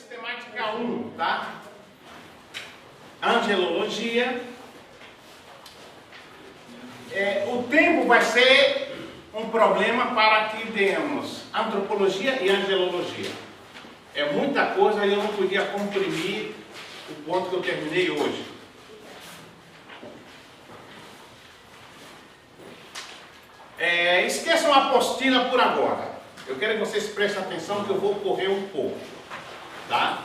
sistemática 1, tá? Angelologia. O tempo vai ser um problema para que demos antropologia e angelologia. É muita coisa e eu não podia comprimir o ponto que eu terminei hoje. Esqueçam a apostila por agora. Eu quero que vocês prestem atenção que eu vou correr um pouco, tá?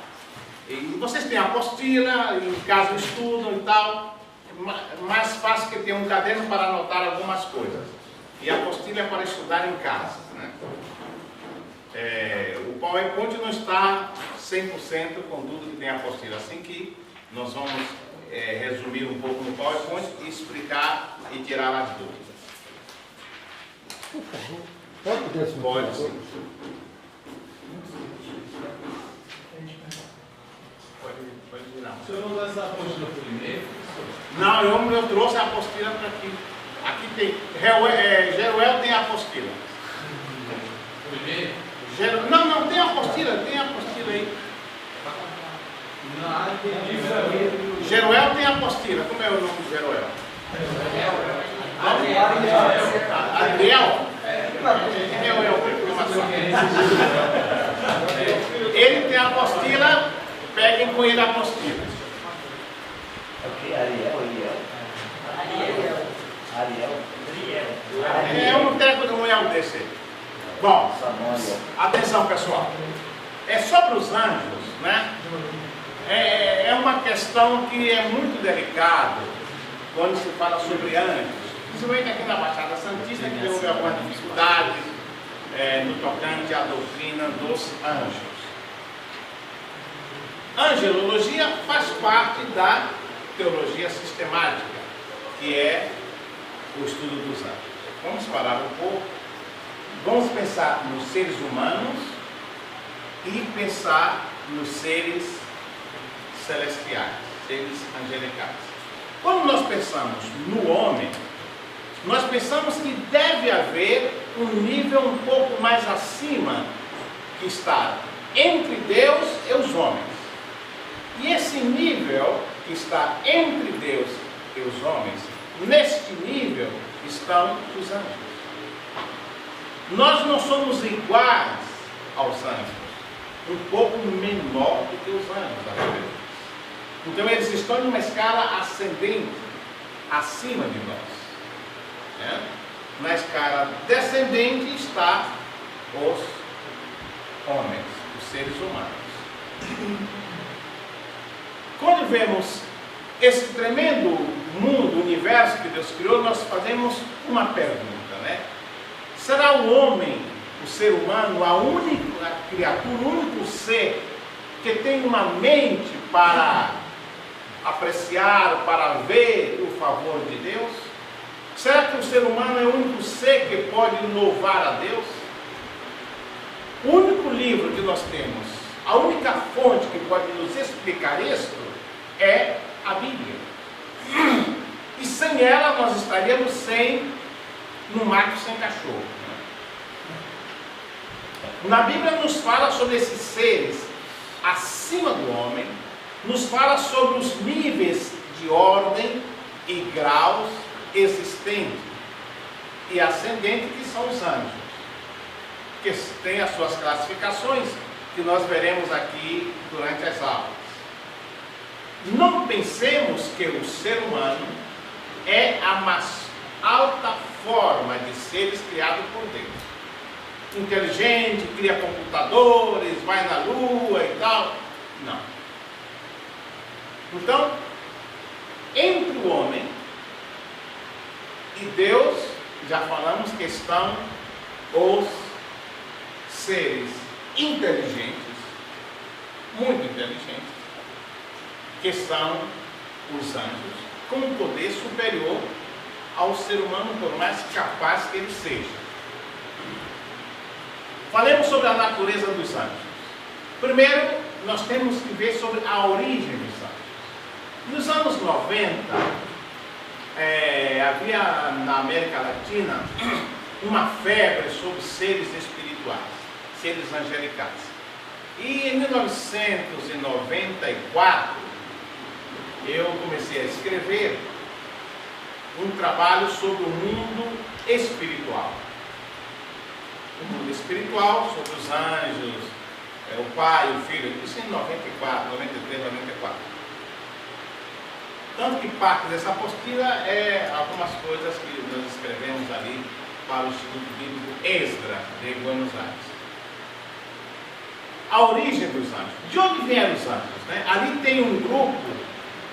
E vocês têm a apostila, em casa estudam e tal. Mais fácil que ter um caderno para anotar algumas coisas. E a apostila é para estudar em casa, né? O PowerPoint não está 100% com tudo que tem a apostila. Assim que nós vamos resumir um pouco no PowerPoint e explicar e tirar as dúvidas. Pode sim. Pode virar. O senhor não dá essa apostila primeiro? Não, eu trouxe a apostila para aqui. Aqui tem. Jeruel tem a apostila. Primeiro? Não, tem a apostila aí. Não, entendi. Jeruel tem a apostila. Como é o nome de Jeruel? Adriel? Ele tem a apostila, peguem com ele a apostila. É um treco de mulher desse. Bom, atenção pessoal. É sobre os anjos, né? É uma questão que é muito delicada quando se fala sobre anjos. Principalmente aqui na Baixada Santista, que houve algumas dificuldades no tocante à doutrina dos anjos. Angelologia faz parte da teologia sistemática, que é o estudo dos anjos. Vamos parar um pouco. Vamos pensar nos seres humanos e pensar nos seres celestiais, seres angelicais. Quando nós pensamos no homem, nós pensamos que deve haver um nível um pouco mais acima que está entre Deus e os homens. E esse nível que está entre Deus e os homens, neste nível estão os anjos. Nós não somos iguais aos anjos, um pouco menor do que os anjos. Então eles estão em uma escala ascendente, acima de nós. Na escala descendente está os homens, os seres humanos. Quando vemos esse tremendo mundo, universo que Deus criou, nós fazemos uma pergunta, né? Será o homem, o ser humano, a única criatura, o único ser que tem uma mente para apreciar, para ver o favor de Deus? Será que o ser humano é o único ser que pode louvar a Deus? O único livro que nós temos, a única fonte que pode nos explicar isto é a Bíblia. E sem ela nós estaríamos no mato sem cachorro. Na Bíblia nos fala sobre esses seres acima do homem, nos fala sobre os níveis de ordem e graus existentes e ascendentes que são os anjos, que têm as suas classificações que nós veremos aqui durante as aulas. Não pensemos que o ser humano é a mais alta forma de seres criados por Deus. Inteligente, cria computadores, vai na lua e tal. Não. Então, entre o homem e Deus, já falamos que estão os seres inteligentes, muito inteligentes, que são os anjos, com um poder superior ao ser humano, por mais capaz que ele seja. Falemos sobre a natureza dos anjos. Primeiro, nós temos que ver sobre a origem dos anjos. Nos anos 90, havia na América Latina uma febre sobre seres espirituais, seres angelicais. E em 1994, eu comecei a escrever um trabalho sobre o mundo espiritual. O mundo espiritual, sobre os anjos, o Pai, o Filho, isso em 94, 93, 94. Tanto que parte dessa apostila é algumas coisas que nós escrevemos ali para o Instituto Bíblico Esdra de Buenos Aires. A origem dos anjos. De onde vieram os anjos? Né? Ali tem um grupo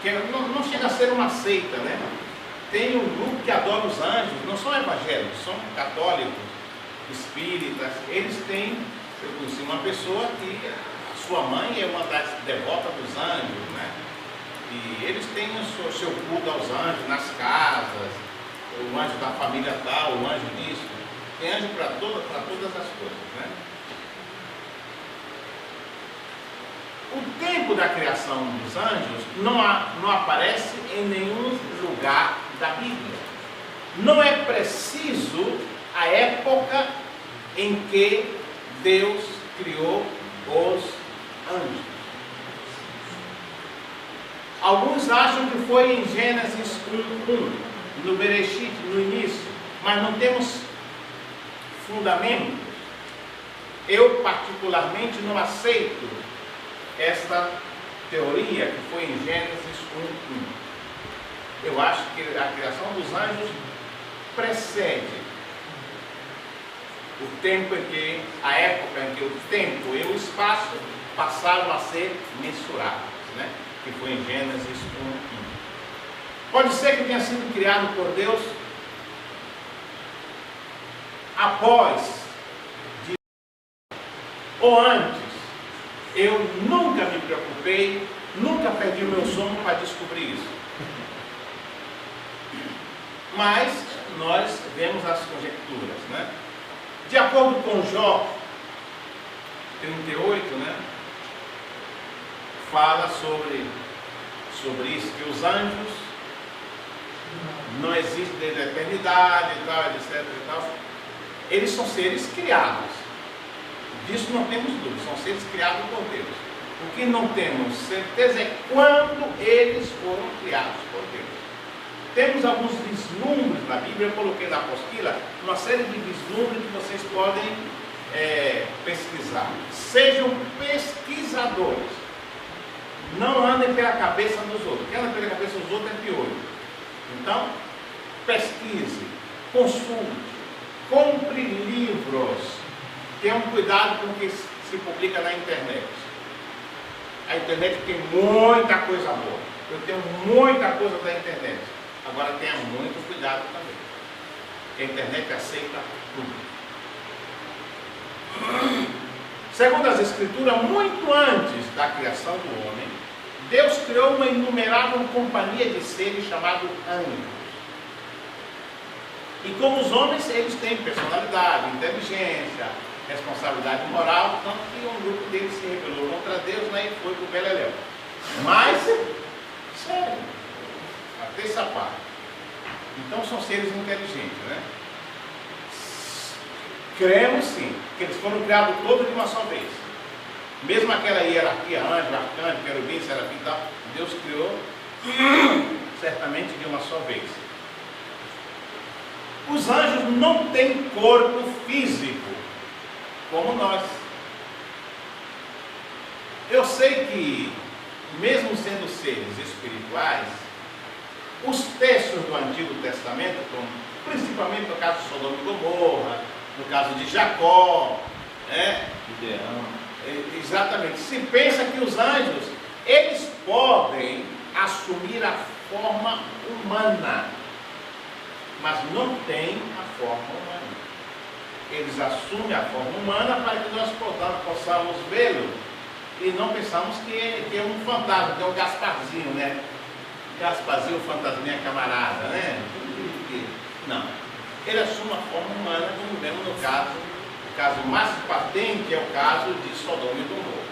que não chega a ser uma seita, né? Tem um grupo que adora os anjos, não são evangélicos, são católicos, espíritas. Eles têm, eu conheci uma pessoa que a sua mãe é uma das devotas dos anjos, né? E eles têm o seu culto aos anjos nas casas, o anjo da família tal, o anjo disso. Tem anjo para todas as coisas, né? O tempo da criação dos anjos não aparece em nenhum lugar da Bíblia. Não é preciso a época em que Deus criou os anjos. Alguns acham que foi em Gênesis 1:1, no Bereshit, no início, mas não temos fundamentos. Eu particularmente não aceito esta teoria que foi em Gênesis 1:1. Eu acho que a criação dos anjos precede o tempo em que, a época em que o tempo e o espaço passaram a ser mensurados, né? Que foi em Gênesis 1:1. Pode ser que tenha sido criado por Deus após ou antes. Eu nunca me preocupei, nunca perdi o meu sono para descobrir isso. Mas nós vemos as conjecturas, né? De acordo com Jó 38, né? Fala sobre isso, que os anjos não existem desde a eternidade e tal, etc e tal. Eles são seres criados. Disso não temos dúvida, são seres criados por Deus. O que não temos certeza é quando eles foram criados por Deus. Temos alguns vislumbres na Bíblia, eu coloquei na apostila uma série de vislumbres que vocês podem pesquisar. Sejam pesquisadores. Não andem pela cabeça dos outros. Quem anda pela cabeça dos outros é piolho. Então, pesquise, consulte, compre livros. Tenham cuidado com o que se publica na internet. A internet tem muita coisa boa. Eu tenho muita coisa da internet. Agora tenha muito cuidado também. Porque a internet aceita tudo. Segundo as Escrituras, muito antes da criação do homem, Deus criou uma inumerável companhia de seres chamados anjos. E como os homens, eles têm personalidade, inteligência, responsabilidade moral, tanto que um grupo deles se rebelou contra Deus, né, e foi para o Beleléu. Mas, sério, até essa parte. Então são seres inteligentes, né? Cremos sim, que eles foram criados todos de uma só vez. Mesmo aquela hierarquia, anjo, arcanjo, querubim, serafim e tal, Deus criou certamente de uma só vez. Os anjos não têm corpo físico, como nós. Eu sei que, mesmo sendo seres espirituais, os textos do Antigo Testamento, como, principalmente no caso de Sodoma e Gomorra, no caso de Jacó, né? Exatamente, se pensa que os anjos, eles podem assumir a forma humana, mas não têm a forma humana. Eles assumem a forma humana para que nós possamos vê-lo e não pensamos que é um fantasma, que é um Gasparzinho, né? Gasparzinho, fantasminha camarada, né? Não. Ele assume a forma humana, como vemos no caso. O caso mais patente é o caso de Sodoma e Gomorra.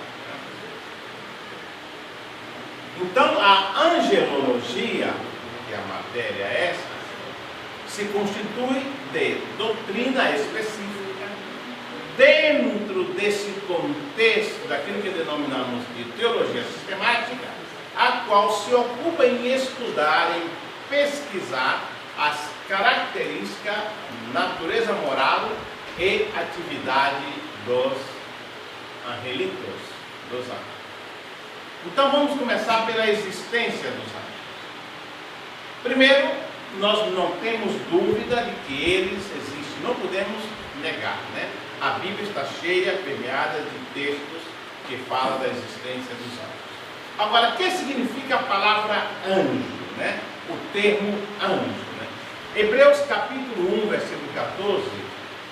Então, a angelologia, que é a matéria essa, se constitui de doutrina específica dentro dentro desse contexto daquilo que denominamos de teologia sistemática, a qual se ocupa em estudar, em pesquisar as características, natureza moral e atividade dos angelitos, dos anjos. Então vamos começar pela existência dos anjos. Primeiro, nós não temos dúvida de que eles existem, não podemos negar, né? A Bíblia está cheia, permeada de textos que falam da existência dos anjos. Agora, o que significa a palavra anjo, né? O termo anjo, né? Hebreus capítulo 1, versículo 14,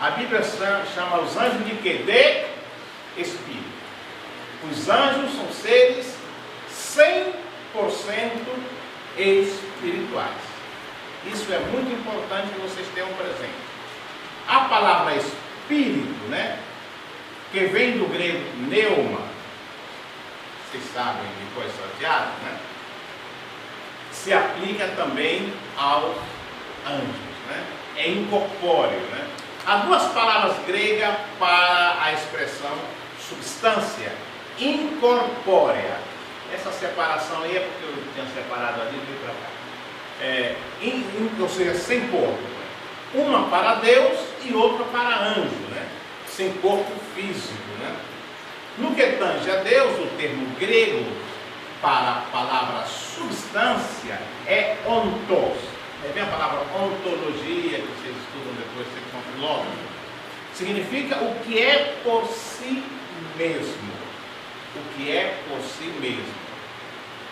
a Bíblia chama os anjos de quê? De espírito. Os anjos são seres 100% espirituais. Isso é muito importante que vocês tenham presente. A palavra espírito, né, que vem do grego pneuma, vocês sabem de coisa salteada, né, se aplica também aos anjos, né, é incorpóreo, né. Há duas palavras gregas para a expressão substância, incorpórea. Essa separação aí é porque eu tinha separado ali e para cá. Ou seja, sem corpo. Uma para Deus e outra para anjo, né? Sem corpo físico, né? No que tange a Deus, o termo grego para a palavra substância é ontos. Vem a palavra ontologia, que vocês estudam depois, vocês são filósofos. Significa o que é por si mesmo. O que é por si mesmo.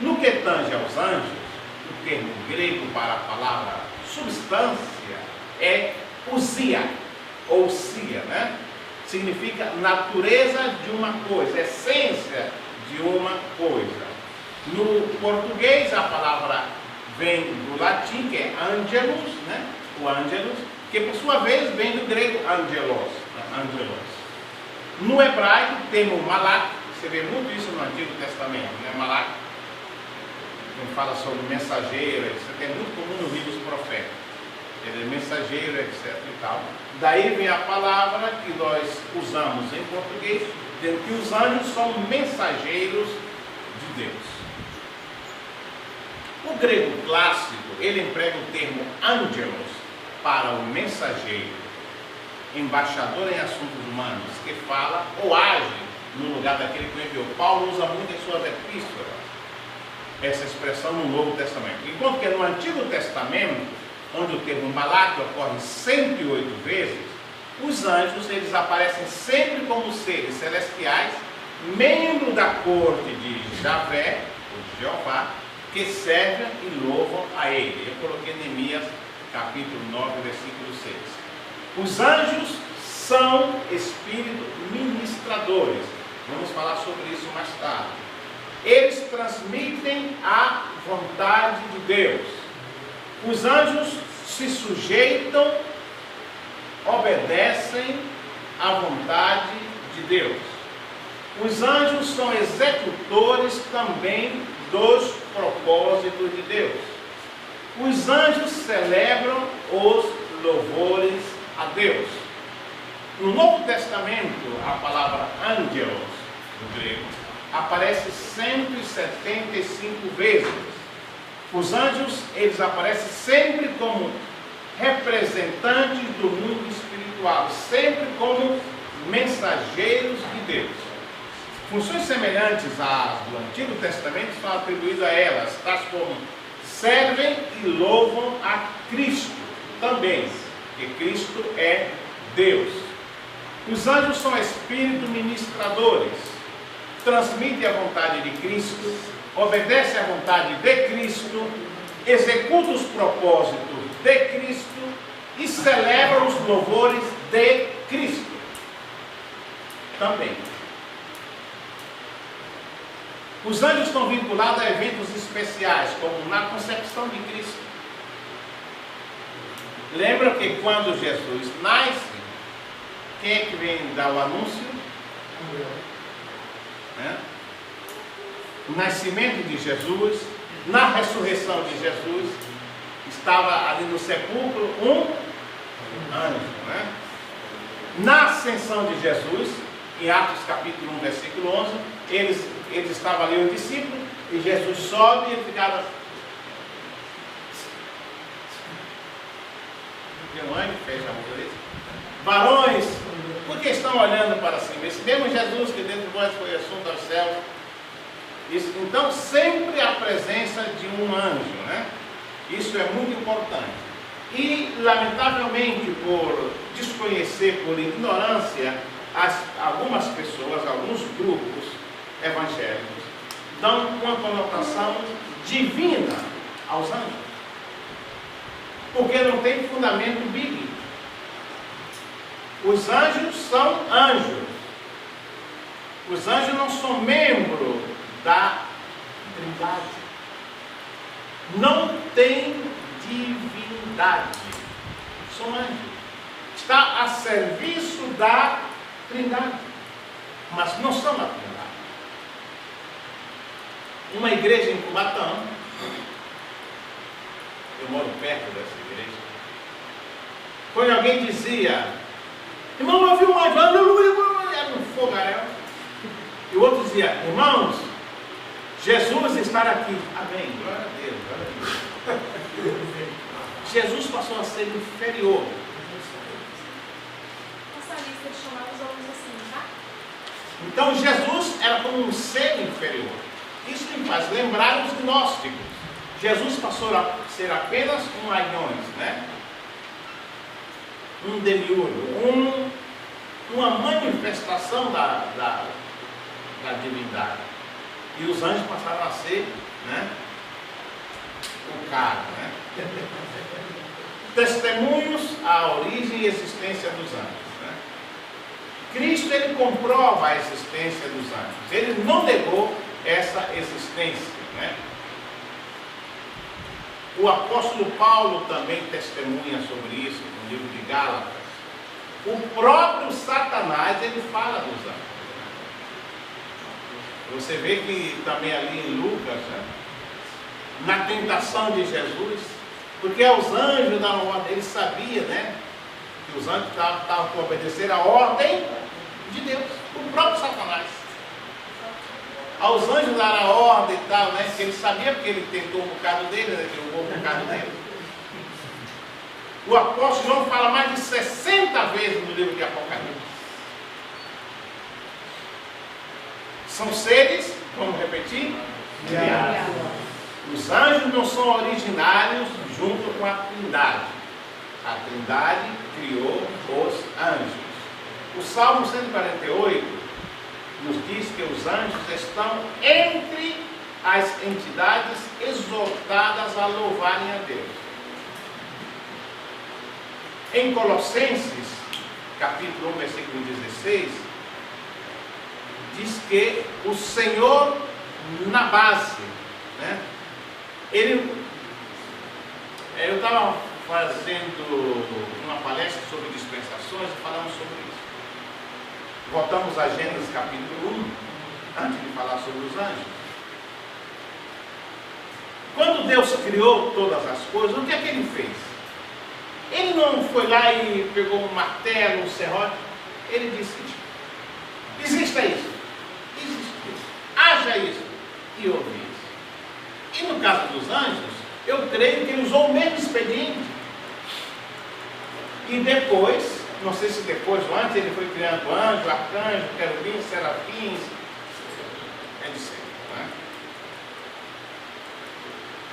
No que tange aos anjos, o termo grego para a palavra substância é ousia, ou sia, né? Significa natureza de uma coisa, essência de uma coisa. No português, a palavra vem do latim, que é angelus, né? O angelus, que por sua vez vem do grego angelos, né? Angelos. No hebraico, o termo malak, você vê muito isso no Antigo Testamento, né? Malak, quem fala sobre mensageiro, isso é muito comum nos livros proféticos. Ele é mensageiro, etc. e tal. Daí vem a palavra que nós usamos em português, dizendo que os anjos são mensageiros de Deus. O grego clássico, ele emprega o termo angelos para o mensageiro, embaixador em assuntos humanos, que fala ou age no lugar daquele que o enviou. Paulo usa muito em suas epístolas essa expressão no Novo Testamento. Enquanto que no Antigo Testamento, onde o termo malak ocorre 108 vezes, os anjos eles aparecem sempre como seres celestiais, membros da corte de Javé, ou de Jeová, que servem e louvam a ele. Eu coloquei Neemias capítulo 9, versículo 6. Os anjos são espíritos ministradores. Vamos falar sobre isso mais tarde. Eles transmitem a vontade de Deus. Os anjos se sujeitam, obedecem à vontade de Deus. Os anjos são executores também dos propósitos de Deus. Os anjos celebram os louvores a Deus. No Novo Testamento, a palavra angelos, do grego, aparece 175 vezes. Os anjos, eles aparecem sempre como representantes do mundo espiritual, sempre como mensageiros de Deus. Funções semelhantes às do Antigo Testamento são atribuídas a elas, tais como servem e louvam a Cristo também, que Cristo é Deus. Os anjos são espíritos ministradores, transmitem a vontade de Cristo, obedecem à vontade de Cristo, executam os propósitos de Cristo e celebram os louvores de Cristo também. Os anjos estão vinculados a eventos especiais, como na concepção de Cristo. Lembra que quando Jesus nasce, quem é que vem dar o anúncio? O nascimento de Jesus, na ressurreição de Jesus, estava ali no sepulcro um anjo. Na ascensão de Jesus, em Atos capítulo 1, versículo 11, eles estavam ali, os discípulos, e Jesus sobe e ele ficava... Tem um anjo, fecha a boca deles. Varões, por que estão olhando para cima? Esse mesmo Jesus que dentro de vós foi assunto aos céus. Isso, então, sempre a presença de um anjo, né? Isso é muito importante. E, lamentavelmente, por desconhecer, por ignorância, algumas pessoas, alguns grupos evangélicos, dão uma conotação divina aos anjos. Porque não tem fundamento bíblico. Os anjos são anjos. Os anjos não são membros da Trindade. Não tem divindade. São anjos. Está a serviço da Trindade. Mas não são a Trindade. Uma igreja em Cubatão, eu moro perto dessa igreja, quando alguém dizia, irmão, eu vi um anjo, era um fogaréu, e o outro dizia, irmãos, Jesus está aqui. Amém, glória a Deus, glória a Deus. Jesus passou a ser inferior. Essa lista de chamados homens assim, tá? Então Jesus era como um ser inferior. Isso me faz lembrar os gnósticos. Jesus passou a ser apenas um aions, né? Um demiurgo, uma manifestação da divindade. E os anjos passaram a ser, né, o cara, né? Testemunhos à origem e existência dos anjos, né? Cristo, ele comprova a existência dos anjos. Ele não negou essa existência, né? O apóstolo Paulo também testemunha sobre isso no livro de Gálatas. O próprio Satanás, ele fala dos anjos. Você vê que também ali em Lucas, né, na tentação de Jesus, porque aos anjos da ordem, ele sabia, né, que os anjos estavam por obedecer a ordem de Deus, o próprio Satanás. Aos anjos dar a ordem e tal, né, que ele sabia, porque ele tentou um bocado dele, né, derrubou um bocado dele. O apóstolo João fala mais de 60 vezes no livro de Apocalipse. São seres, vamos repetir? Os anjos não são originários junto com a Trindade. A Trindade criou os anjos. O Salmo 148 nos diz que os anjos estão entre as entidades exortadas a louvarem a Deus. Em Colossenses, capítulo 1, versículo 16, diz que o Senhor, na base, né? Eu estava fazendo uma palestra sobre dispensações e falamos sobre isso. Voltamos a Gênesis capítulo 1, antes de falar sobre os anjos. Quando Deus criou todas as coisas, o que é que ele fez? Ele não foi lá e pegou um martelo, um serrote. Ele disse, exista isso, haja isso, e ouve isso. E no caso dos anjos, eu creio que ele usou o mesmo expediente. E depois, não sei se depois ou antes, ele foi criando anjo, arcanjo, querubins, serafins, etc. Né?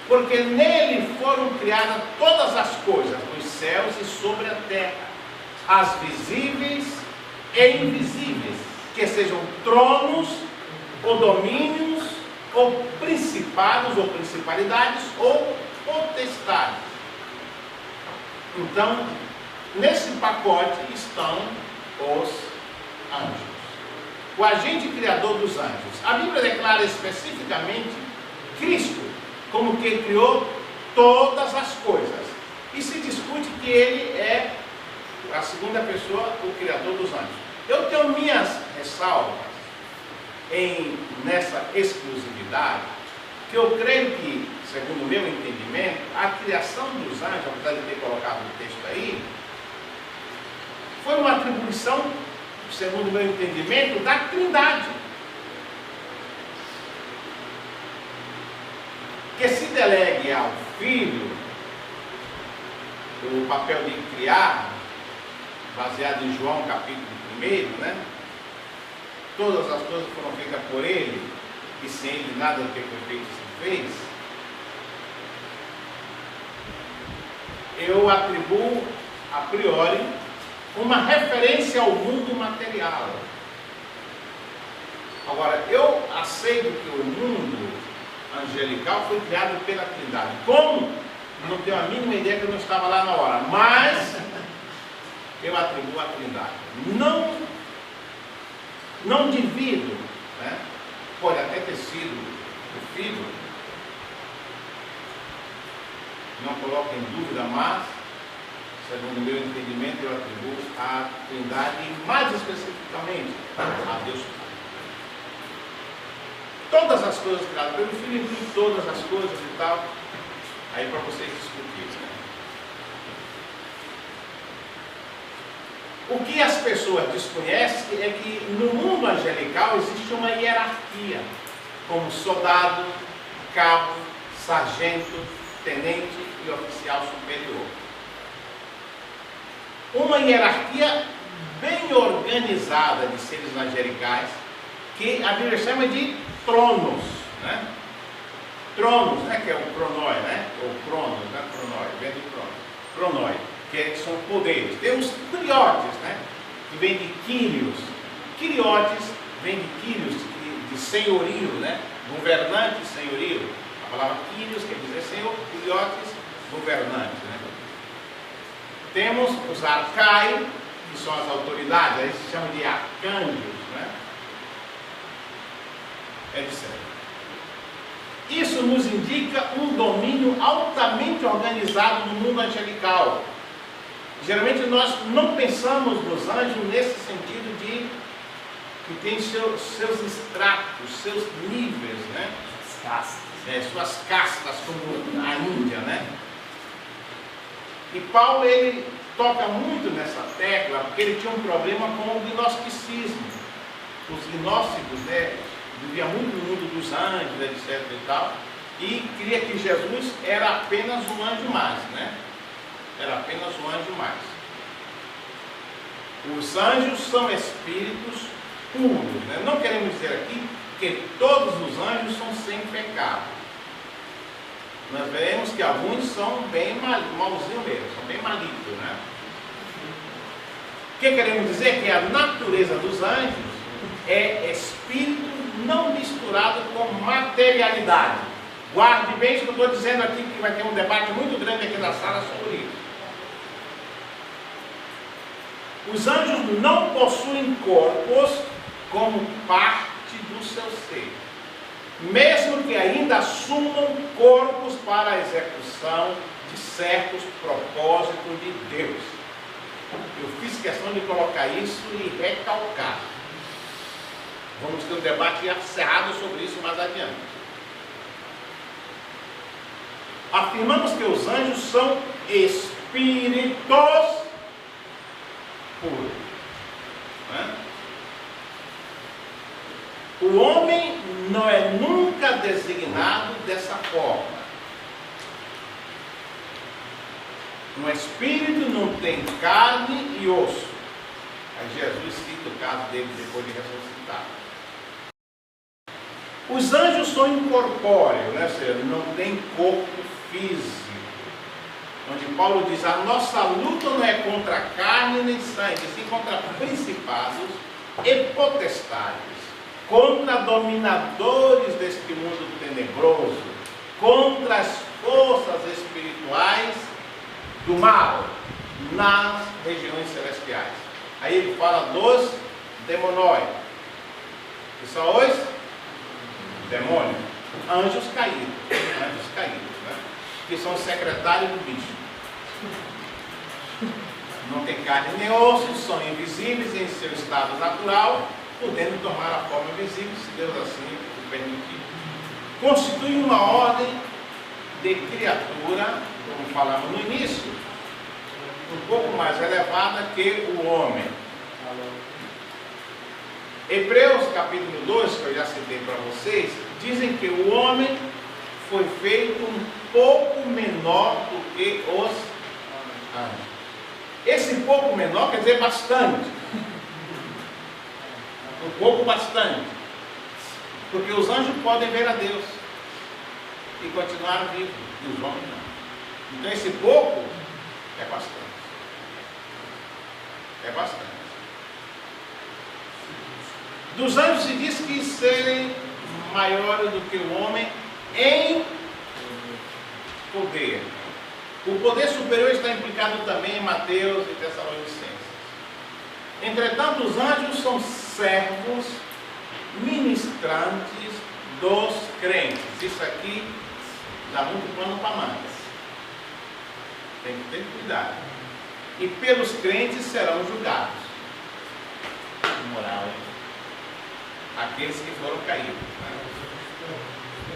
Porque nele foram criadas todas as coisas, nos céus e sobre a terra, as visíveis e invisíveis, que sejam tronos, ou domínios, ou principados, ou principalidades, ou potestades. Então, nesse pacote estão os anjos. O agente criador dos anjos. A Bíblia declara especificamente Cristo como quem criou todas as coisas. E se discute que ele é a segunda pessoa, o criador dos anjos. Eu tenho minhas ressalvas nessa exclusividade, que eu creio que, segundo o meu entendimento, a criação dos anjos, apesar de ter colocado o texto aí, foi uma atribuição segundo o meu entendimento, da Trindade. Que se delegue ao Filho o papel de criar, baseado em João capítulo 1, né? Todas as coisas foram feitas por Ele, e sem Ele nada do que foi feito se fez. Eu atribuo, a priori, uma referência ao mundo material. Agora, eu aceito que o mundo angelical foi criado pela Trindade. Como? Não tenho a mínima ideia, que eu não estava lá na hora, mas eu atribuo a Trindade. Não divido, né? Pode até ter sido o Filho, não coloco em dúvida, mas, segundo o meu entendimento, eu atribuo a Trindade e, mais especificamente, a Deus Pai. Todas as coisas criadas pelo Filho, inclui todas as coisas e tal, aí para vocês discutirem. Né? O que as pessoas desconhecem é que no mundo angelical existe uma hierarquia, como soldado, cabo, sargento, tenente e oficial superior. Uma hierarquia bem organizada de seres angelicais, que a Bíblia chama de tronos, né? Tronos, né? Que é o cronoi, né? Ou cronos, né? Cronoi, vem do cronos. Cronoi, que são poderes. Temos criotes, né? Que vem de Quírios. Quiriotes vem de Quírios, de senhorio, né? Governante, senhorio. A palavra Quírios quer dizer senhor, Quiriotes, governante, né? Temos os arcai, que são as autoridades, aí se chama de arcanjos, né? Etc. Isso nos indica um domínio altamente organizado no mundo angelical. Geralmente nós não pensamos nos anjos nesse sentido de que tem seus estratos, seus níveis, né? Suas castas, como a Índia, né? E Paulo, ele toca muito nessa tecla, porque ele tinha um problema com o gnosticismo. Os gnósticos, né, viviam muito no mundo dos anjos, etc. e tal, e cria que Jesus era apenas um anjo mais, né? Era apenas um anjo mais. Os anjos são espíritos puros, né? Não queremos dizer aqui que todos os anjos são sem pecado. Nós veremos que alguns são bem malzinhos mesmo, são bem malignos, né? O que queremos dizer? Que a natureza dos anjos é espírito não misturado com materialidade. Guarde bem isso que eu estou dizendo aqui, que vai ter um debate muito grande aqui na sala sobre isso. Os anjos não possuem corpos como parte do seu ser, mesmo que ainda assumam corpos para a execução de certos propósitos de Deus. Eu fiz questão de colocar isso e recalcar. Vamos ter um debate acerrado sobre isso mais adiante. Afirmamos que os anjos são espíritos puros. Né? O homem não é nunca designado dessa forma. Um espírito não tem carne e osso. Aí Jesus cita o caso dele depois de ressuscitar. Os anjos são incorpóreos, né? Ou seja, não tem corpo físico. Onde Paulo diz, a nossa luta não é contra carne nem sangue, sim contra principados e potestades, contra dominadores deste mundo tenebroso, contra as forças espirituais do mal nas regiões celestiais. Aí ele fala dos demonói, que são os demônios, anjos caídos, né? Que são os secretários do bicho. Não tem carne nem osso, são invisíveis em seu estado natural, podendo tomar a forma visível, se Deus assim o permitir. Constitui uma ordem de criatura, como falamos no início, um pouco mais elevada que o homem. Hebreus capítulo 2, que eu já citei para vocês, dizem que o homem foi feito um pouco menor do que os anjos. Esse pouco menor quer dizer bastante. Um pouco bastante. Porque os anjos podem ver a Deus e continuar vivos, e os homens não. Então esse pouco é bastante. É bastante. Dos anjos se diz que serem maiores do que o homem em poder. O poder superior está implicado também em Mateus e Tessalonicenses. Entretanto, os anjos são servos ministrantes dos crentes. Isso aqui dá muito pano para mangas. Tem que ter cuidado. E pelos crentes serão julgados. Moral, hein? Aqueles que foram caídos.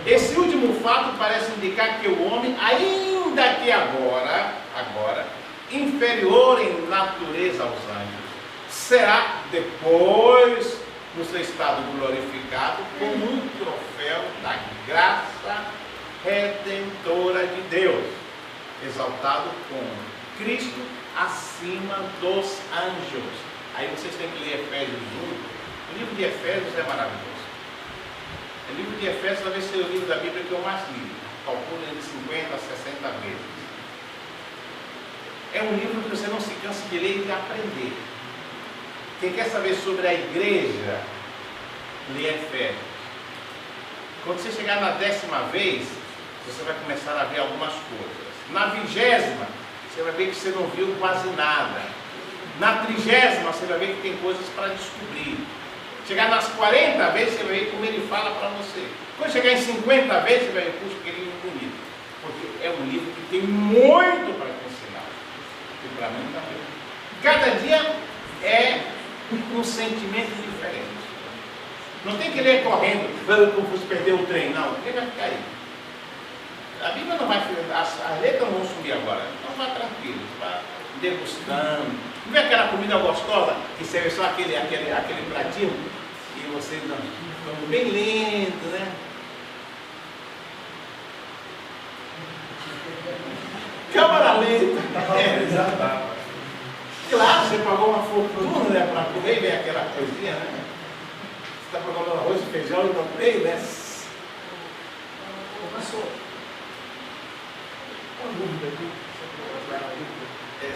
Esse último fato parece indicar que o homem, ainda que agora, inferior em natureza aos anjos, será depois, no seu estado glorificado, como um troféu da graça redentora de Deus, exaltado com Cristo acima dos anjos. Aí vocês têm que ler Efésios 1. O livro de Efésios é maravilhoso. O livro de Efésios talvez seja o livro da Bíblia que eu mais li. Calculo de 50 a 60 vezes. É um livro que você não se cansa de ler e de aprender. Quem quer saber sobre a igreja, lê Efésios. Quando você chegar na 10ª vez, você vai começar a ver algumas coisas. Na 20ª, você vai ver que você não viu quase nada. Na 30ª, você vai ver que tem coisas para descobrir. Chegar nas 40 vezes, você vai ver como ele fala para você. Quando chegar em 50 vezes, você vai ver, puxa, que livro bonito. Porque é um livro que tem muito para te ensinar. E para mim também. Cada dia é um sentimento diferente. Não tem que ler correndo, como fosse perder o trem, não. Porque vai ficar aí. A Bíblia não vai, as letras não vão sumir agora. Então vá tranquilo, vá degustando. Não vê aquela comida gostosa que serve só aquele pratinho e você não, bem lento, né? Câmara lenta. Claro, você pagou uma fortuna, né, para comer, vem aquela coisinha, né? Você está pagando arroz e feijão e não tem, né? Professor, uma dúvida aqui.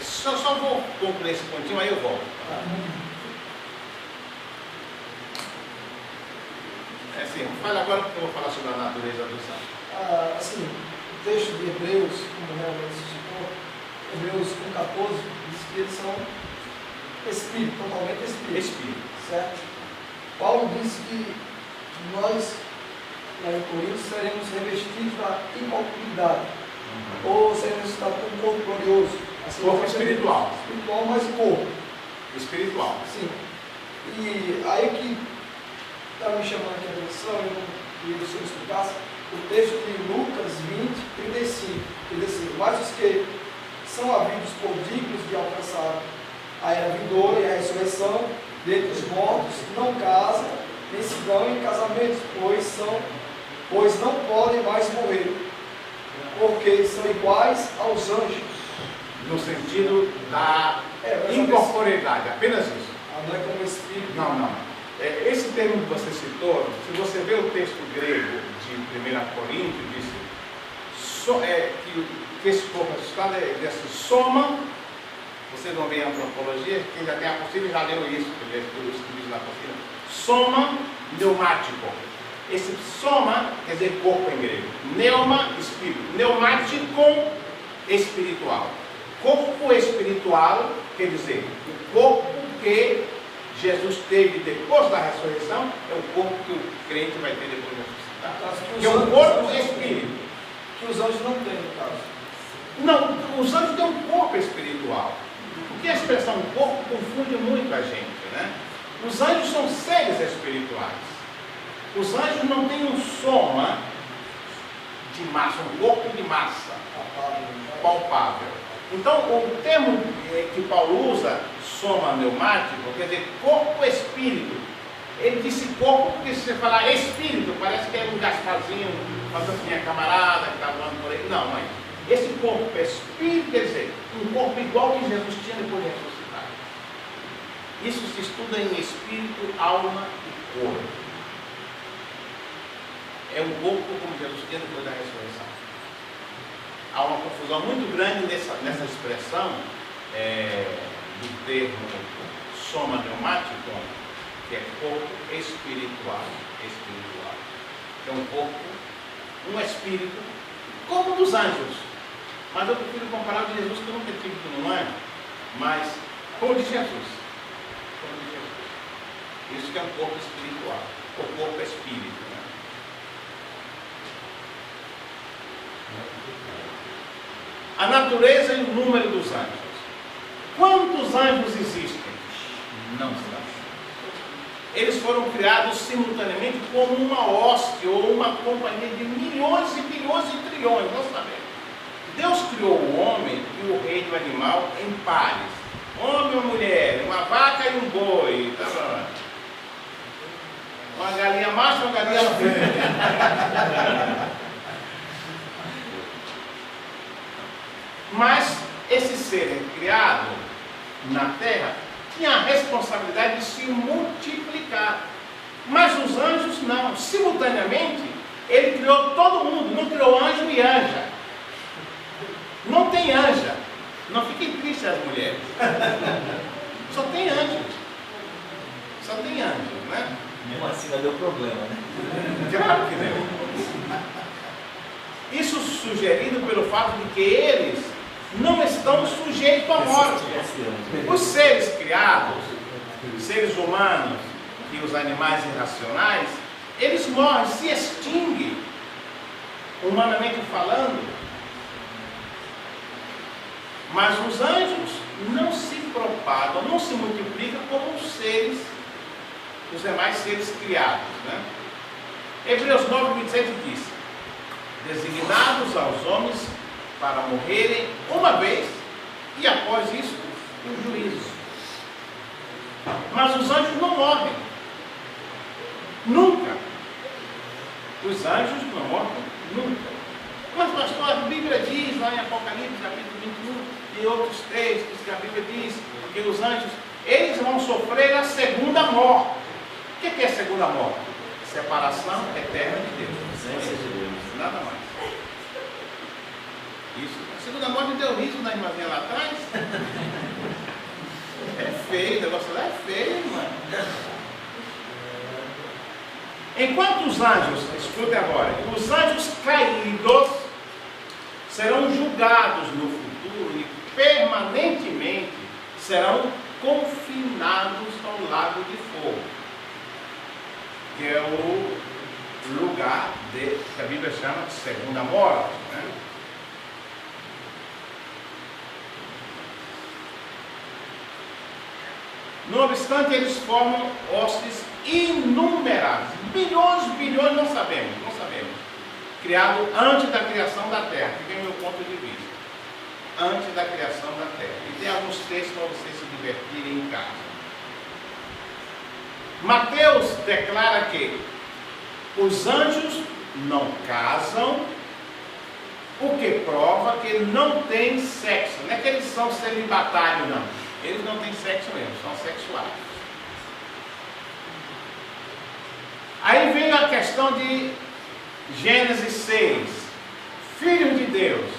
Só vou concluir esse pontinho, aí eu volto. Assim, fala agora porque eu vou falar sobre a natureza do santo. Assim, o texto de Hebreus, como realmente se citou, Hebreus 1,14, diz que eles são espírito, totalmente espírito. Certo? Paulo diz que nós, lá em Coríntios, seremos revestidos da incorruptibilidade, ou seremos ressuscitados com um corpo glorioso. Assim, Corpo espiritual. Espiritual, mas corpo. Espiritual. Sim. E aí o que está me chamando aqui a atenção, eu queria que você me explicasse, o texto de Lucas 20, 35. Mas os que são havidos por dignos de alcançar a era vindoura e a ressurreição dentre os mortos, não casam, nem se dão em casamentos, pois não podem mais morrer, porque são iguais aos anjos. No sentido da incorporeidade, apenas isso. Não é como espírito. Não. Esse termo que você citou, se você vê o texto grego de 1 Coríntios, diz que esse corpo ressuscitado é desse soma. Vocês vão ver a antropologia, quem já tem a apostila já leu isso, que diz na apostila. Soma pneumático. Esse soma quer dizer corpo em grego. Pneuma, espírito. Pneumático, espiritual. Corpo espiritual quer dizer o corpo que Jesus teve depois da ressurreição, é o corpo que o crente vai ter depois de ressuscitar. Que é o corpo espírito. Que os anjos não têm, no caso. Não, os anjos têm um corpo espiritual. Porque a expressão corpo confunde muito a gente, né? Os anjos são seres espirituais. Os anjos não têm um soma de massa, um corpo de massa palpável. Então, o termo que Paulo usa, soma pneumático, quer dizer corpo-espírito. Ele disse corpo porque se você falar espírito, parece que é um Gasparzinho, uma minha camarada que está voando por aí. Não, mãe. Esse corpo é espírito, quer dizer, um corpo igual que Jesus tinha depois de ressuscitar. Isso se estuda em espírito, alma e corpo. É um corpo como Jesus tinha depois da ressurreição. Há uma confusão muito grande nessa expressão do termo soma pneumático, que é corpo espiritual. É um corpo, um espírito, como dos anjos. Mas eu prefiro comparar o de Jesus, que eu nunca tive com um anjo, mas com o de Jesus. Isso que é um corpo espiritual. O corpo é espírito. Né? A natureza e o número dos anjos. Quantos anjos existem? Não se sabe. Eles foram criados simultaneamente como uma hoste ou uma companhia de milhões e bilhões e trilhões, não sabemos. Deus criou o homem e o reino animal em pares. Homem ou mulher, uma vaca e um boi. Tá bom. Uma galinha macho e uma galinha fêmea. Mas esse ser criado na terra tinha a responsabilidade de se multiplicar. Mas os anjos não. Simultaneamente, ele criou todo mundo. Não criou anjo e anja. Não tem anja. Não fiquem tristes as mulheres. Só tem anjo. Só tem anjo, né? Mesmo assim não deu problema, né? Claro que deu. Isso sugerido pelo fato de que eles não estão sujeitos à morte. Os seres criados, os seres humanos e os animais irracionais, eles morrem, se extinguem, humanamente falando. Mas os anjos não se propagam, não se multiplicam como os seres, os demais seres criados. Né? Hebreus 9:27 diz: designados aos homens para morrerem uma vez e após isso o juízo. Mas os anjos não morrem. Nunca. Os anjos não morrem nunca. Mas pastor, a Bíblia diz lá em Apocalipse capítulo 21 e outros textos que a Bíblia diz que os anjos, eles vão sofrer a segunda morte. O que é a segunda morte? Separação eterna de Deus. Nada mais. Isso. A segunda morte deu riso na irmãzinha lá atrás. É feio, o negócio lá é feio, irmã. Enquanto os anjos, escute agora, os anjos caídos serão julgados no futuro e permanentemente serão confinados ao lago de fogo, que é o lugar que a Bíblia chama de segunda morte. Né? Não obstante, eles formam hostes inumeráveis, bilhões, não sabemos, criado antes da criação da terra, que é o meu ponto de vista, antes da criação da terra. E tem alguns textos para vocês se divertirem em casa. Mateus declara que os anjos não casam, o que prova que não tem sexo. Não é que eles são celibatários, não. Eles não têm sexo mesmo, são sexuais. Aí vem a questão de Gênesis 6. Filhos de Deus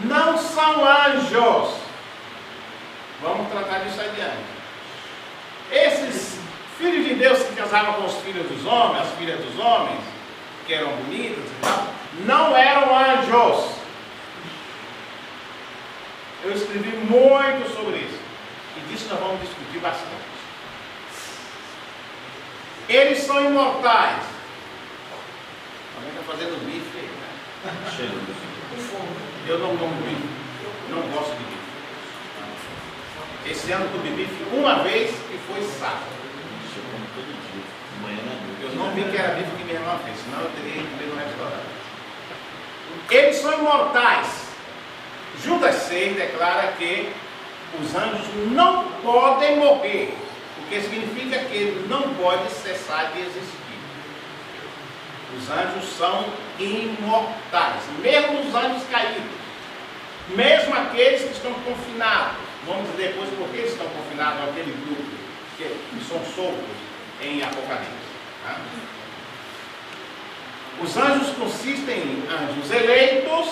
não são anjos. Vamos tratar disso adiante. Esses filhos de Deus que casavam com os filhos dos homens, as filhas dos homens, que eram bonitas e tal, não eram anjos. Eu escrevi muito sobre isso. E disso nós vamos discutir bastante. Eles são imortais. Alguém está fazendo bife aí, né? Eu não como bife. Não gosto de bife. Esse ano comi bife uma vez e foi sábado. Eu não vi que era bife que minha irmã fez, senão eu teria ido comer no restaurante. Eles são imortais. Judas 6 declara que os anjos não podem morrer. o que significa que ele não pode cessar de existir. Os anjos são imortais, mesmo os anjos caídos, mesmo aqueles que estão confinados. Vamos dizer depois por que eles estão confinados naquele grupo que são soltos em Apocalipse. Tá? Os anjos consistem em anjos eleitos,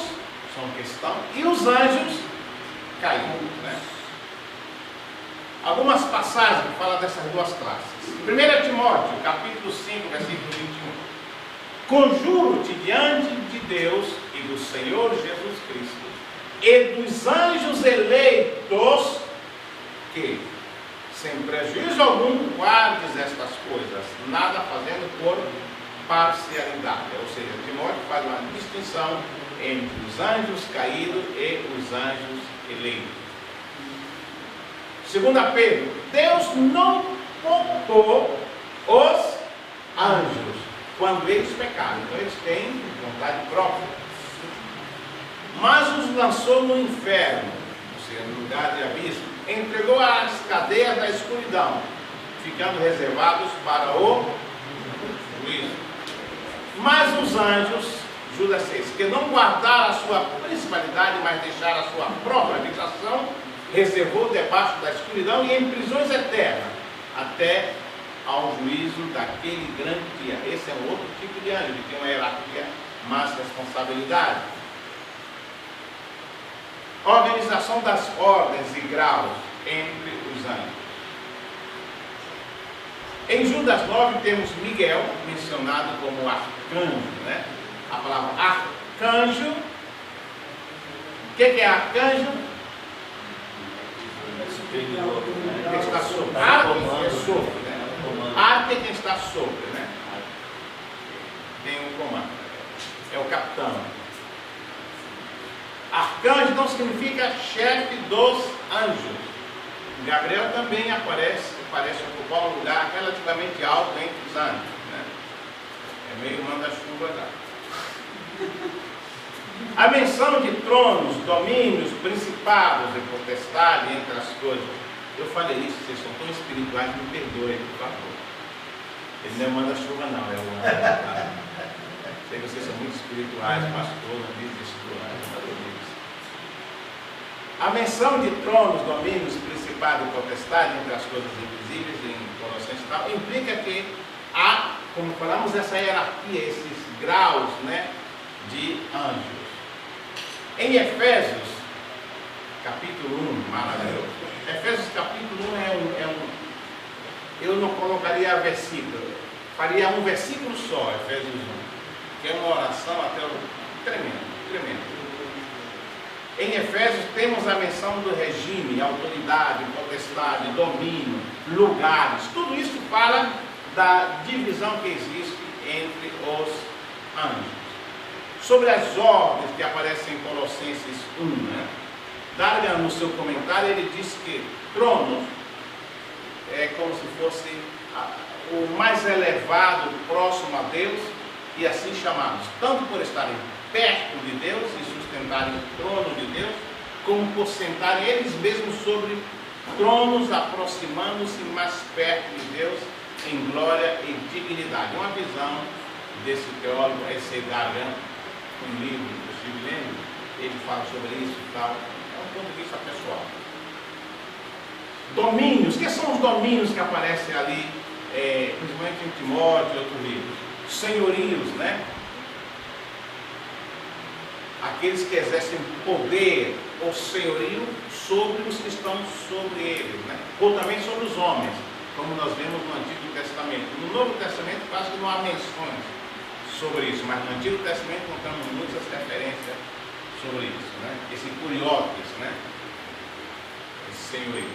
são questão, e os anjos caídos. Né? Algumas passagens que falam dessas duas classes. 1 Timóteo, capítulo 5, versículo 21. Conjuro-te diante de Deus e do Senhor Jesus Cristo e dos anjos eleitos que, sem prejuízo algum, guardes estas coisas, nada fazendo por parcialidade. Ou seja, Timóteo faz uma distinção entre os anjos caídos e os anjos eleitos. 2 Pedro, Deus não poupou os anjos quando eles pecaram, então eles têm vontade própria, mas os lançou no inferno, ou seja, no lugar de abismo, entregou as cadeias da escuridão, ficando reservados para o juízo. Mas os anjos, Judas 6, que não guardaram a sua principalidade, mas deixaram a sua própria habitação, reservou debaixo da escuridão e em prisões eternas, até ao juízo daquele grande dia. Esse é um outro tipo de anjo, que tem uma hierarquia, mais responsabilidade. Organização das ordens e graus entre os anjos. Em Judas 9 temos Miguel mencionado como arcanjo, né? A palavra arcanjo. O que é arcanjo? Que está sobre. Arque é sobre, né? Arque é quem está sobre, né? Tem um comando. É o capitão. Arcanjo não significa chefe dos anjos. Gabriel também parece ocupar um lugar relativamente alto entre os anjos. Né? É meio manda-chuva lá. A menção de tronos, domínios, principados e potestade entre as coisas. Eu falei isso, vocês são tão espirituais, me perdoem, por favor. Ele não é manda-chuva não, é o anjo. Sei que vocês são muito espirituais, pastor, não diz isso. A menção de tronos, domínios, principado e potestade entre as coisas invisíveis em Colossenses e tal, implica que há, como falamos, essa hierarquia, esses graus, né, de anjos. Em Efésios, capítulo 1, maravilhoso. Efésios capítulo 1 eu não colocaria versículo, faria um versículo só, Efésios 1, que é uma oração até tremendo. Em Efésios temos a menção do regime, autoridade, potestade, domínio, lugares. Tudo isso fala da divisão que existe entre os anjos. Sobre as ordens que aparecem em Colossenses 1, né? Dargan, no seu comentário, ele diz que trono é como se fosse o mais elevado, próximo a Deus, e assim chamados, tanto por estarem perto de Deus e sustentarem o trono de Deus, como por sentarem eles mesmos sobre tronos, aproximando-se mais perto de Deus em glória e dignidade. Uma visão desse teólogo, esse Dargan, um livro do Steve Lane, ele fala sobre isso e tal. É um ponto de vista pessoal. Domínios, que são os domínios que aparecem ali, principalmente em Timóteo e outros livros? Senhorios, né? Aqueles que exercem poder ou senhorio sobre os que estão sobre eles, né? Ou também sobre os homens, como nós vemos no Antigo Testamento. No Novo Testamento quase que não há menções sobre isso, mas no Antigo Testamento encontramos muitas referências sobre isso, né? Esse curiotes, né? Esse senhorio.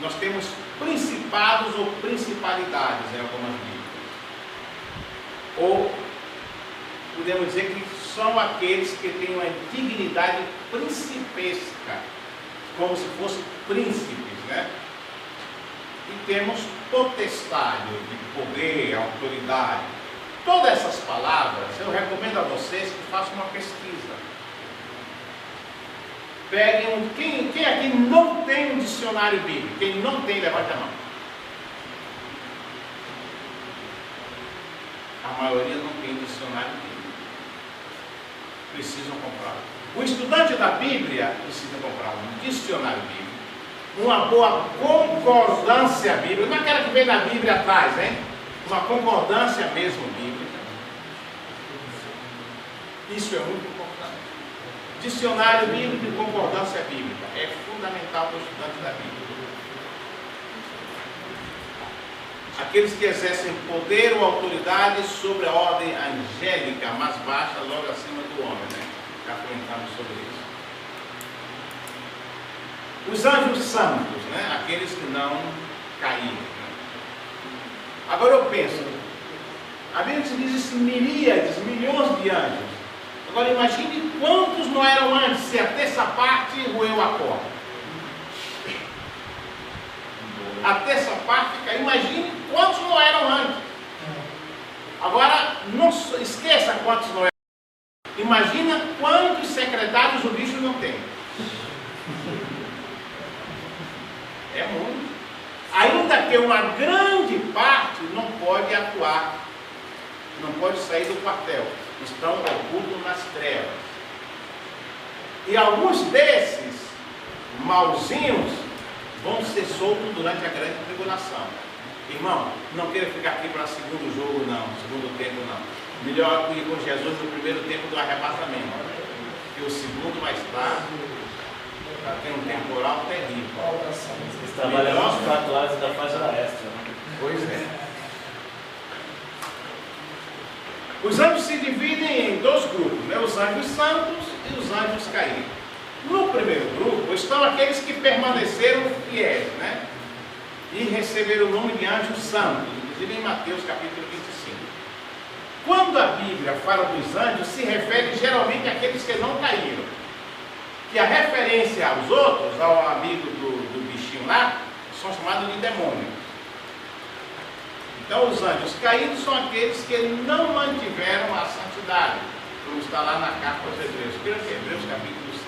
Nós temos principados ou principalidades em algumas Bíblias. Ou podemos dizer que são aqueles que têm uma dignidade principesca, como se fossem príncipes, né? E temos potestade, de poder, autoridade. Todas essas palavras, eu recomendo a vocês que façam uma pesquisa. Peguem quem aqui não tem um dicionário bíblico? Quem não tem, levante a mão. A maioria não tem dicionário bíblico. Precisam comprar. O estudante da Bíblia precisa comprar um dicionário bíblico, uma boa concordância bíblica, não é aquela que vem da Bíblia atrás, hein? Uma concordância mesmo bíblica. Isso é muito importante. Dicionário bíblico e concordância bíblica é fundamental para o estudante da Bíblia. Aqueles que exercem poder ou autoridade sobre a ordem angélica mais baixa, logo acima do homem, né? Já comentamos sobre isso. Os anjos santos, né? Aqueles que não caíram. Né? Agora eu penso, a Bíblia diz miríades, milhões de anjos. Agora imagine quantos não eram antes, se a terça parte roeu a corda. A terça parte caiu, imagine quantos não eram antes. Agora, não esqueça quantos não eram. Imagina quantos secretários o bicho não tem. É muito. Ainda que uma grande parte não pode atuar, não pode sair do quartel. Estão ocultos nas trevas. E alguns desses malzinhos vão ser soltos durante a grande tribulação. Irmão, não queira ficar aqui para segundo jogo não, segundo tempo não. Melhor ir com Jesus no primeiro tempo do arrebatamento. Porque o segundo vai estar, vai ter um temporal terrível. Eles trabalham 24 horas e ainda faz hora extra. Né? Pois é. Os anjos se dividem em dois grupos, né? Os anjos santos e os anjos caídos. No primeiro grupo estão aqueles que permaneceram fiéis, né? E receberam o nome de anjos santos, inclusive em Mateus capítulo 25. Quando a Bíblia fala dos anjos, se refere geralmente àqueles que não caíram. Que a referência aos outros, ao amigo do bichinho lá, são chamados de demônios. Então os anjos caídos são aqueles que não mantiveram a santidade, como está lá na carta aos Hebreus. Hebreus capítulo 6.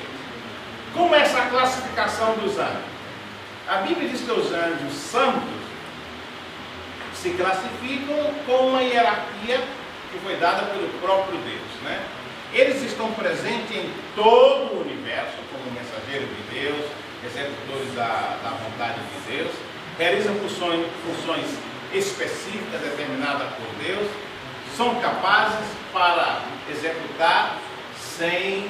Como é essa classificação dos anjos? A Bíblia diz que os anjos santos se classificam com uma hierarquia que foi dada pelo próprio Deus, né? Eles estão presentes em todo o universo, como mensageiros de Deus, executores da vontade de Deus, realizam funções específicas determinadas por Deus, são capazes para executar sem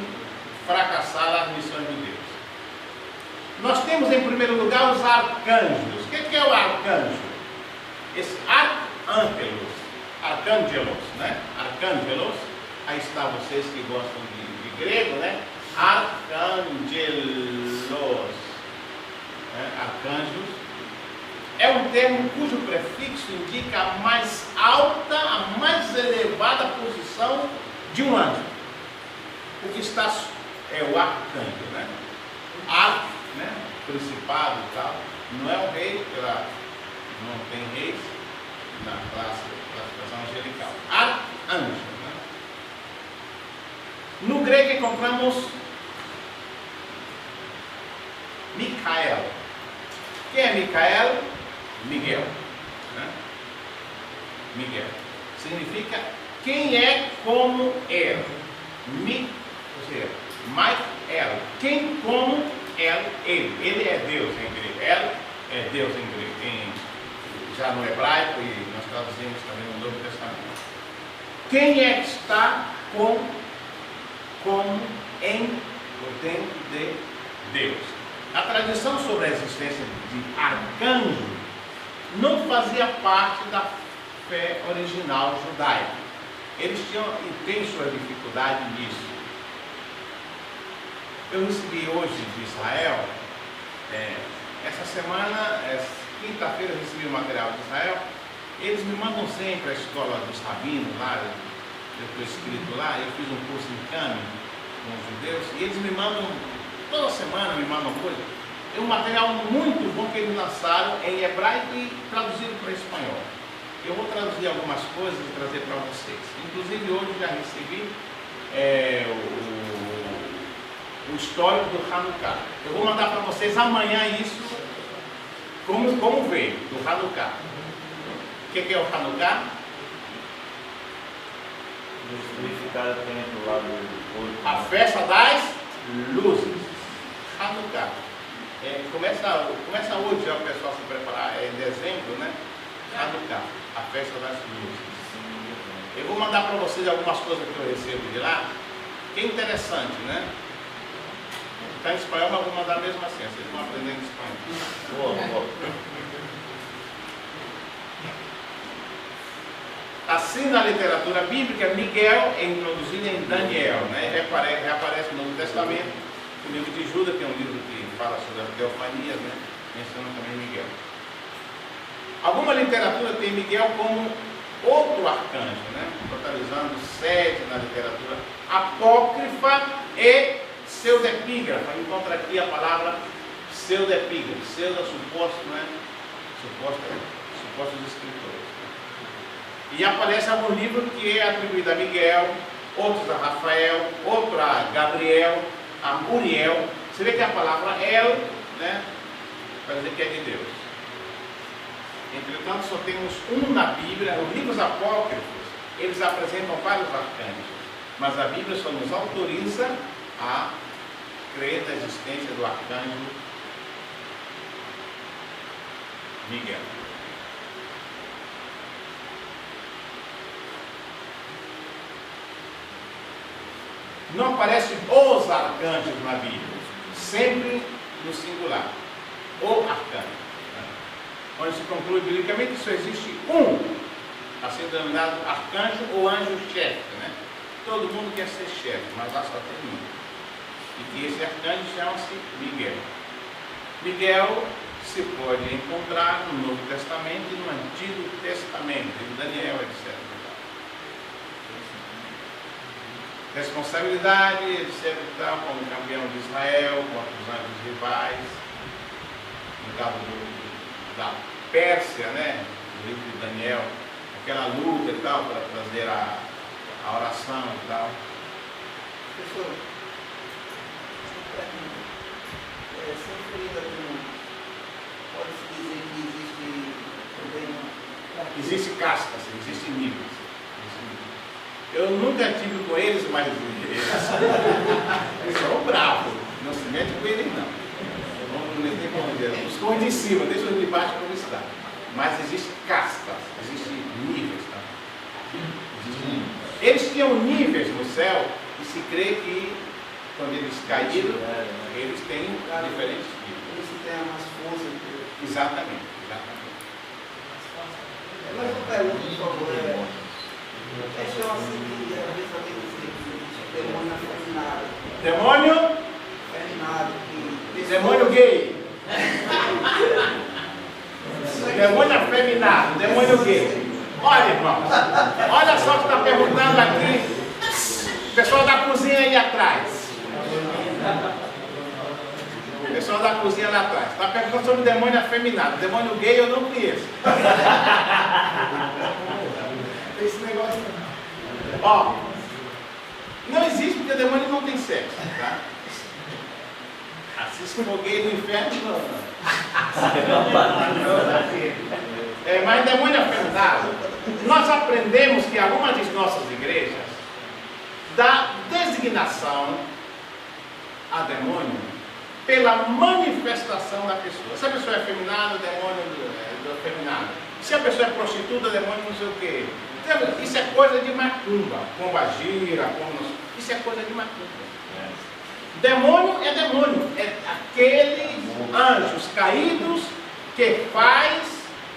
fracassar as missões de Deus. Nós temos em primeiro lugar os arcanjos. O que é o arcanjo? Esse arcângelos, né? Arcângelos, aí está vocês que gostam de grego, né? Arcângelos, né? Arcanjos. É um termo cujo prefixo indica a mais alta, a mais elevada posição de um anjo. O que está é o arcanjo, né? Arco, né? Principado e tal. Não é o rei, não tem reis na classificação angelical. Arcanjo, né? No grego encontramos Micael. Quem é Micael? Miguel, né? Miguel significa quem é como ele. Ou seja, Michael, quem como ele. Ele é Deus em grego. Ele é Deus em grego. Já no hebraico, e nós traduzimos também no Novo Testamento. Quem é que está como por dentro de Deus? A tradição sobre a existência de arcanjo não fazia parte da fé original judaica. Eles tinham e têm sua dificuldade nisso. Eu recebi hoje de Israel, essa semana, quinta-feira eu recebi o material de Israel. Eles me mandam sempre a escola dos rabinos lá, eu estou escrito lá, eu fiz um curso em Cami com os judeus, e eles me mandam, toda semana me mandam coisa. É um material muito bom que eles lançaram em hebraico e traduzido para espanhol. Eu vou traduzir algumas coisas e trazer para vocês. Inclusive hoje já recebi o histórico do Hanukkah. Eu vou mandar para vocês amanhã isso, como veio, do Hanukkah. O que é o Hanukkah? Significado tem do lado do outro. A festa das luzes. Hanukkah. Começa hoje já o pessoal se preparar, é em dezembro, né? Hanukkah, a festa das luzes. Eu vou mandar para vocês algumas coisas que eu recebo de lá, que é interessante, né? Está em espanhol, mas eu vou mandar mesmo assim, vocês vão aprendendo espanhol. Boa. Assim, na literatura bíblica, Miguel é introduzido em Daniel, né? Reaparece no Novo Testamento. O livro de Judas, que é um livro que fala sobre as teofanias, né? Menciona também Miguel. Alguma literatura tem Miguel como outro arcanjo, né? Totalizando 7 na literatura apócrifa e pseudepígrafa. Encontra aqui a palavra pseudepígrafa. Pseudo suposto, né? Supostos escritores. E aparece algum livro que é atribuído a Miguel, outros a Rafael, outro a Gabriel, a Muriel. Você vê que a palavra El, né, vai dizer que é de Deus. Entretanto, só temos um na Bíblia. Os livros apócrifos, eles apresentam vários arcanjos, mas a Bíblia só nos autoriza a crer na existência do arcanjo Miguel. Não aparecem os arcanjos na Bíblia, sempre no singular, o arcanjo. Onde se conclui biblicamente que só existe um, assim denominado arcanjo ou anjo-chefe, né? Todo mundo quer ser chefe, mas lá só tem um. E que esse arcanjo chama-se Miguel. Miguel se pode encontrar no Novo Testamento e no Antigo Testamento, em Daniel, etc. Responsabilidade, etc. Como campeão de Israel, contra os anjos rivais, no caso da Pérsia, né? No livro de Daniel, aquela luta e tal, para trazer a oração e tal. Professor, sem ferida comum, pode-se dizer que existe também Existe castas, existem níveis. Eu nunca tive com eles, mas eles são bravos. Não se mete com eles, não. Vamos meter com eles. Os cões de cima, deixa os de baixo como está. Mas existem castas, existem níveis. Tá? Eles tinham níveis no céu e se crê que quando eles caíram, eles têm diferentes níveis. eles têm mais força. Exatamente. Mas eu pergunto, por favor, questão assim que às vezes alguém diz que demônio afeminado. Demônio? Afeminado. Demônio gay. Demônio afeminado, demônio gay. Olha, irmão, olha só o que está perguntando aqui. O pessoal da cozinha aí atrás. O pessoal da cozinha lá atrás. Está perguntando sobre demônio afeminado. Demônio gay eu não conheço. Esse negócio. Ó, não existe porque demônio não tem sexo, tá? Assim se for gay no inferno, não. Mas demônio afeminado, nós aprendemos que algumas de nossas igrejas dá designação a demônio pela manifestação da pessoa. Se a pessoa é afeminada, demônio é afeminado. Se a pessoa é prostituta, demônio não sei o quê. Isso é coisa de macumba. Pombagira, isso é coisa de macumba. Demônio é demônio. É aqueles anjos caídos que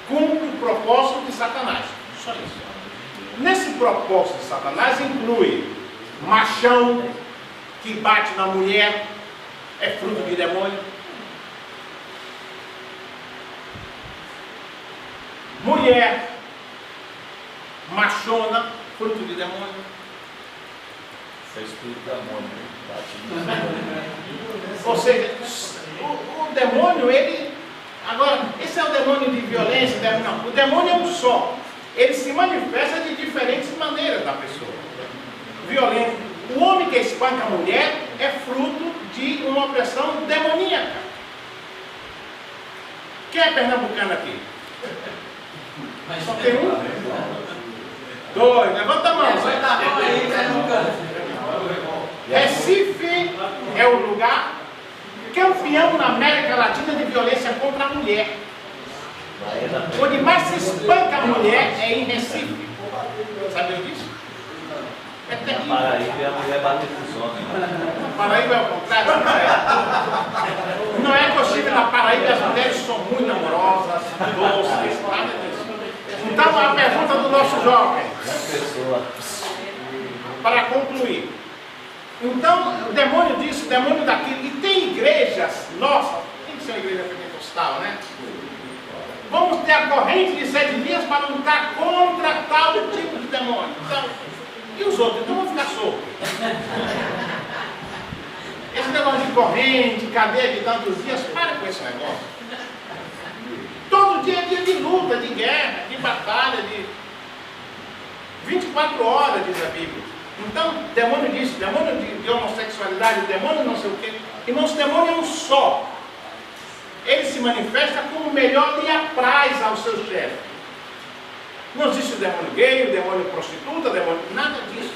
cumpre o propósito de Satanás. Só isso. Nesse propósito de Satanás inclui machão que bate na mulher, é fruto de demônio. Mulher machona, fruto de demônio. Isso é espírito da mônica. Ou seja, o demônio, ele... Agora, esse é o demônio de violência, não. O demônio é um só. Ele se manifesta de diferentes maneiras na pessoa. Violento. O homem que espanta a mulher é fruto de uma opressão demoníaca. Quem é pernambucano aqui? Só tem um? 2, levanta a mão. Levanta a mão aí, né, Lucas? Recife é o lugar campeão na América Latina de violência contra a mulher. Onde mais se espanca a mulher é em Recife. Sabia disso? É terrível. Paraíba é a mulher bater com os homens. Paraíba é o contrário. Não é que eu estive na Paraíba, as mulheres são muito amorosas, doces, nada disso. Então a pergunta do nosso jovem, para concluir. Então o demônio disso, o demônio daquilo, e tem igrejas, nossa, tem que ser uma igreja pentecostal, né? Vamos ter a corrente de 7 dias para lutar contra tal tipo de demônio. Então, e os outros? Então vão ficar soltos. Esse negócio de corrente, cadeia de tantos dias, para com esse negócio. Todo dia é dia de luta, de guerra, de batalha, de 24 horas, diz a Bíblia. Então, demônio disso, demônio de homossexualidade, demônio não sei o quê. Irmãos, demônio é um só. Ele se manifesta como melhor lhe apraz ao seu chefe. Não existe o demônio gay, o demônio prostituta, o demônio... nada disso.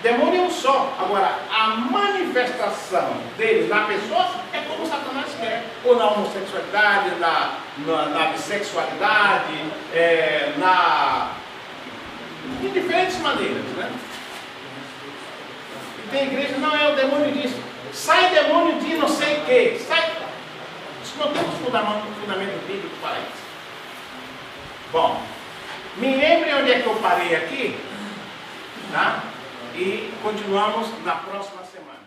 Demônio é um só. Agora, a manifestação dele na pessoa é como Satanás quer. Ou na homossexualidade, na bissexualidade, de diferentes maneiras, né? E tem igreja, não é o demônio disso. Sai demônio de não sei o que. Sai. Isso não temos fundamento bíblico para isso. Bom, me lembrem onde é que eu parei aqui, tá? E continuamos na próxima semana.